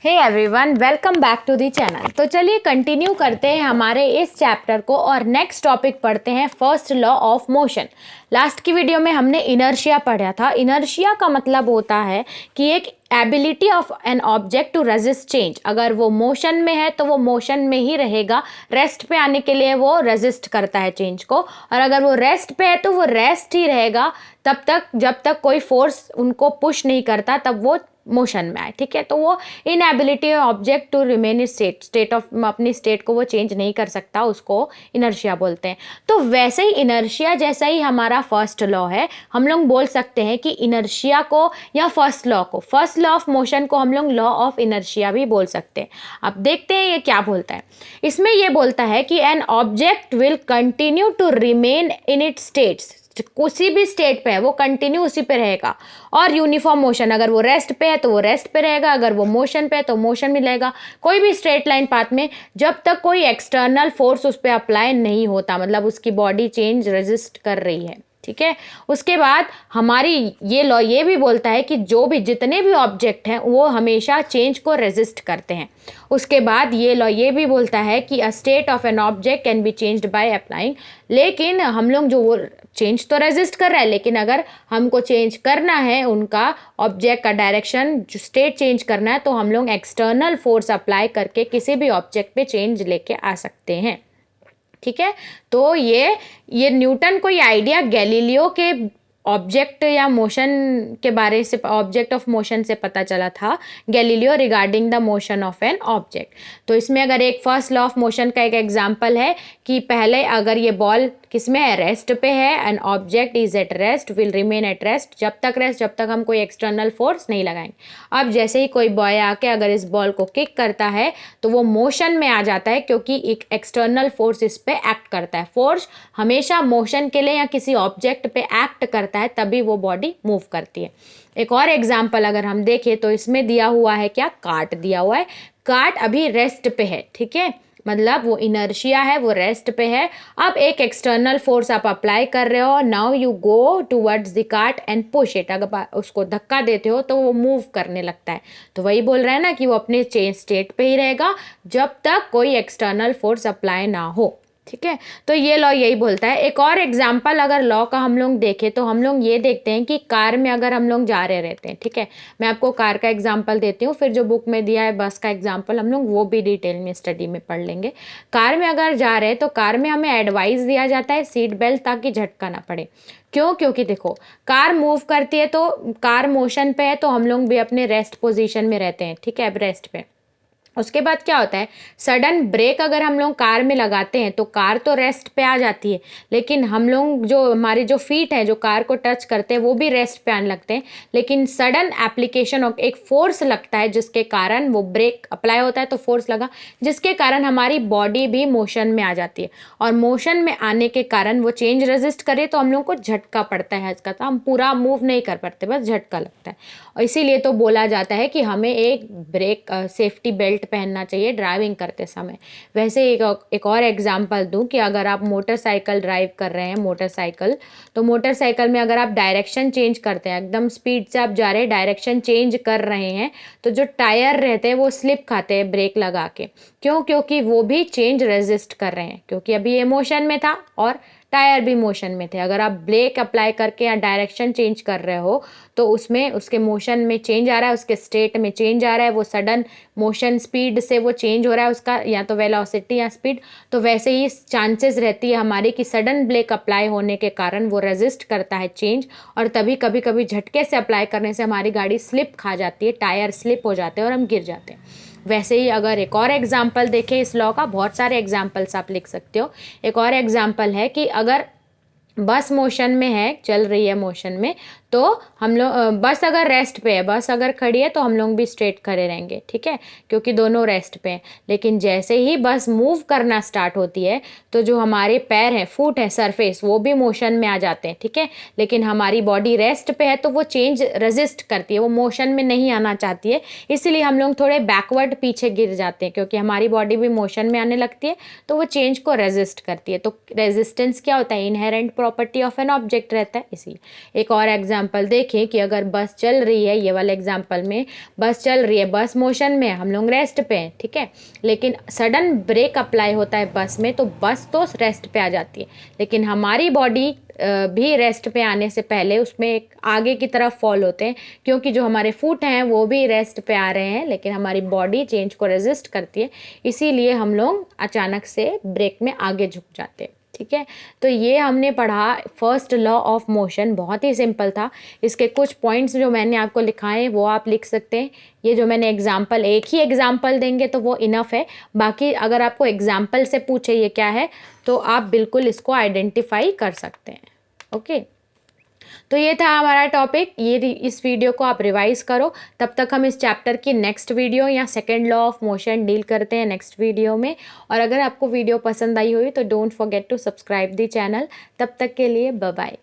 Hey everyone, welcome back to the channel. तो चलिए continue करते हैं हमारे इस चैप्टर को और नेक्स्ट टॉपिक पढ़ते हैं first law of motion. Last की वीडियो में हमने इनर्शिया पढ़ा था। इनर्शिया का मतलब होता है कि एक ability of an object to resist change. अगर वो मोशन में है तो वो मोशन में ही रहेगा, रेस्ट पे आने के लिए वो रेजिस्ट करता है चेंज को, और अगर वो रेस्ट पे है तो वो रेस्ट ही रहेगा तब तक जब तक कोई फोर्स उनको पुश नहीं करता, तब वो मोशन में आए। ठीक है, तो वो inability object to remain in state of अपनी स्टेट को वो चेंज नहीं कर सकता, उसको इनर्शिया बोलते हैं। तो वैसे ही इनर्शिया जैसा ही हमारा फर्स्ट लॉ है, हम लोग बोल सकते हैं कि इनर्शिया को या फर्स्ट लॉ ऑफ मोशन को हम लोग लॉ ऑफ इनर्शिया भी बोल सकते हैं। अब देखते हैं ये क्या बोलता है। इसमें ये बोलता है कि an object will continue to remain in its states, किसी भी स्टेट पे है वो कंटिन्यू उसी पे रहेगा, और यूनिफॉर्म मोशन, अगर वो रेस्ट पे है तो वो रेस्ट पे रहेगा, अगर वो मोशन पे है तो मोशन में रहेगा, कोई भी स्ट्रेट लाइन पाथ में, जब तक कोई एक्सटर्नल फोर्स उस पर अप्लाई नहीं होता, मतलब उसकी बॉडी चेंज रेजिस्ट कर रही है। ठीक है, उसके बाद हमारी ये लॉ ये भी बोलता है कि जितने भी ऑब्जेक्ट हैं वो हमेशा चेंज को रेजिस्ट करते हैं। उसके बाद ये लॉ ये भी बोलता है कि a state of an object can be changed by applying, लेकिन हम लोग जो वो चेंज तो रेजिस्ट कर रहा है, लेकिन अगर हमको चेंज करना है उनका ऑब्जेक्ट का डायरेक्शन, जो स्टेट चेंज करना है, तो हम लोग एक्सटर्नल फोर्स अप्लाई करके किसी भी ऑब्जेक्ट पे चेंज लेके आ सकते हैं। ठीक है, तो ये न्यूटन को ये आइडिया गैलीलियो के ऑब्जेक्ट या मोशन के बारे से, ऑब्जेक्ट ऑफ मोशन से पता चला था, Galileo regarding the motion of an object. तो इसमें अगर एक फर्स्ट लॉ ऑफ मोशन का एक एग्जांपल है कि पहले अगर ये बॉल किसमें है, रेस्ट पे है, an object is at rest will remain at rest, जब तक हम कोई एक्सटर्नल फोर्स नहीं लगाएंगे। अब जैसे ही कोई बॉय आके अगर इस बॉल को किक करता है तो वो मोशन में आ जाता है, क्योंकि एक एक्सटर्नल फोर्स इस पे एक्ट करता है। फोर्स हमेशा मोशन के लिए या किसी ऑब्जेक्ट पे एक्ट करता है, तभी वो बॉडी मूव करती है। एक और एग्जांपल अगर हम देखें तो इसमें दिया हुआ है क्या, कार्ट दिया हुआ है। कार्ट अभी रेस्ट पे है, ठीक है, मतलब वो इनर्शिया है, वो रेस्ट पे है। अब एक एक्सटर्नल फोर्स आप अप्लाई कर रहे हो, now you go towards the cart and push it, अगर उसको धक्का देते हो तो वो मूव करने लगता है। तो वही बोल रहा है ना कि वो अपने चेंज स्टेट पे ही रहेगा जब तक कोई एक्सटर्नल फोर्स अप्लाई ना हो। ठीक है, तो ये लॉ यही बोलता है। एक और एग्जाम्पल अगर लॉ का हम लोग देखें तो हम लोग ये देखते हैं कि कार में अगर हम लोग जा रहे रहते हैं, ठीक है, मैं आपको कार का एग्जाम्पल देती हूँ, फिर जो बुक में दिया है बस का एग्जाम्पल हम लोग वो भी डिटेल में स्टडी में पढ़ लेंगे। कार में अगर जा रहे हैं तो कार में हमें एडवाइस दिया जाता है सीट बेल्ट, ताकि झटका ना पड़े। क्यों? क्योंकि देखो, कार मूव करती है तो कार मोशन पे है, तो हम लोग भी अपने रेस्ट पोजिशन में रहते हैं। ठीक है, अब रेस्ट पे उसके बाद क्या होता है, सडन ब्रेक अगर हम लोग कार में लगाते हैं तो कार तो रेस्ट पे आ जाती है, लेकिन हम लोग जो हमारे जो फीट हैं जो कार को टच करते हैं वो भी रेस्ट पे आने लगते हैं। लेकिन सडन एप्लीकेशन ऑफ एक फोर्स लगता है जिसके कारण वो ब्रेक अप्लाई होता है, तो फोर्स लगा जिसके कारण हमारी बॉडी भी मोशन में आ जाती है, और मोशन में आने के कारण वो चेंज रेजिस्ट करे तो हम लोग को झटका पड़ता है इसका, तो हम पूरा मूव नहीं कर पाते, बस झटका लगता है। और इसीलिए तो बोला जाता है कि हमें एक ब्रेक सेफ्टी बेल्ट पहनना चाहिए ड्राइविंग करते समय। वैसे एक और एग्जांपल दूं कि अगर आप मोटरसाइकिल ड्राइव कर रहे हैं, मोटरसाइकिल, तो मोटरसाइकिल में अगर आप डायरेक्शन चेंज करते हैं, एकदम स्पीड से आप जा रहे हैं, डायरेक्शन चेंज कर रहे हैं, तो जो टायर रहते हैं वो स्लिप खाते हैं ब्रेक लगा के। क्यों? क्योंकि वो भी चेंज रेजिस्ट कर रहे हैं, क्योंकि अभी ये मोशन में था और टायर भी मोशन में थे। अगर आप ब्रेक अप्लाई करके या डायरेक्शन चेंज कर रहे हो तो उसमें उसके मोशन में चेंज आ रहा है, उसके स्टेट में चेंज आ रहा है, वो सडन मोशन स्पीड से वो चेंज हो रहा है उसका, या तो वेलोसिटी या स्पीड। तो वैसे ही चांसेस रहती है हमारी कि सडन ब्रेक अप्लाई होने के कारण वो रेजिस्ट करता है चेंज, और तभी कभी कभी झटके से अप्लाई करने से हमारी गाड़ी स्लिप खा जाती है, टायर स्लिप हो जाते हैं और हम गिर जाते हैं। वैसे ही अगर एक और एग्जाम्पल देखें इस लॉ का, बहुत सारे एग्जाम्पल्स आप लिख सकते हो। एक और एग्जाम्पल है कि अगर बस मोशन में है, चल रही है मोशन में, तो हम लोग बस अगर रेस्ट पे है, बस अगर खड़ी है तो हम लोग भी स्ट्रेट खड़े रहेंगे, ठीक है, क्योंकि दोनों रेस्ट पे हैं। लेकिन जैसे ही बस मूव करना स्टार्ट होती है तो जो हमारे पैर हैं, फुट है, सरफेस, वो भी मोशन में आ जाते हैं, ठीक है, लेकिन हमारी बॉडी रेस्ट पे है तो वो चेंज रेजिस्ट करती है, वो मोशन में नहीं आना चाहती है, इसीलिए हम लोग थोड़े बैकवर्ड पीछे गिर जाते हैं, क्योंकि हमारी बॉडी भी मोशन में आने लगती है तो वो चेंज को रेजिस्ट करती है। तो रेजिस्टेंस क्या होता है, inherent property of an object रहता है इसीलिए। एक और एग्जांपल देखें कि अगर बस चल रही है, ये वाले एग्जांपल में बस चल रही है, बस मोशन में, हम लोग रेस्ट पे हैं, ठीक है, लेकिन सडन ब्रेक अप्लाई होता है बस में तो बस तो रेस्ट पे आ जाती है, लेकिन हमारी बॉडी भी रेस्ट पे आने से पहले उसमें एक आगे की तरफ फॉल होते हैं, क्योंकि जो हमारे फुट हैं वो भी रेस्ट पे आ रहे हैं, लेकिन हमारी बॉडी चेंज को रेजिस्ट करती है, इसीलिए हम लोग अचानक से ब्रेक में आगे झुक जाते हैं, ठीक है। तो ये हमने पढ़ा फर्स्ट लॉ ऑफ मोशन, बहुत ही सिंपल था। इसके कुछ पॉइंट्स जो मैंने आपको लिखाए वो आप लिख सकते हैं। ये जो मैंने एग्जाम्पल, एक ही एग्जाम्पल देंगे तो वो इनफ है, बाकी अगर आपको एग्जाम्पल से पूछे ये क्या है तो आप बिल्कुल इसको आइडेंटिफाई कर सकते हैं। ओके, तो ये था हमारा टॉपिक। इस वीडियो को आप रिवाइज करो, तब तक हम इस चैप्टर की नेक्स्ट वीडियो या second law of motion deal करते हैं नेक्स्ट वीडियो में। और अगर आपको वीडियो पसंद आई हुई तो don't forget to subscribe the channel. तब तक के लिए बाय बाय।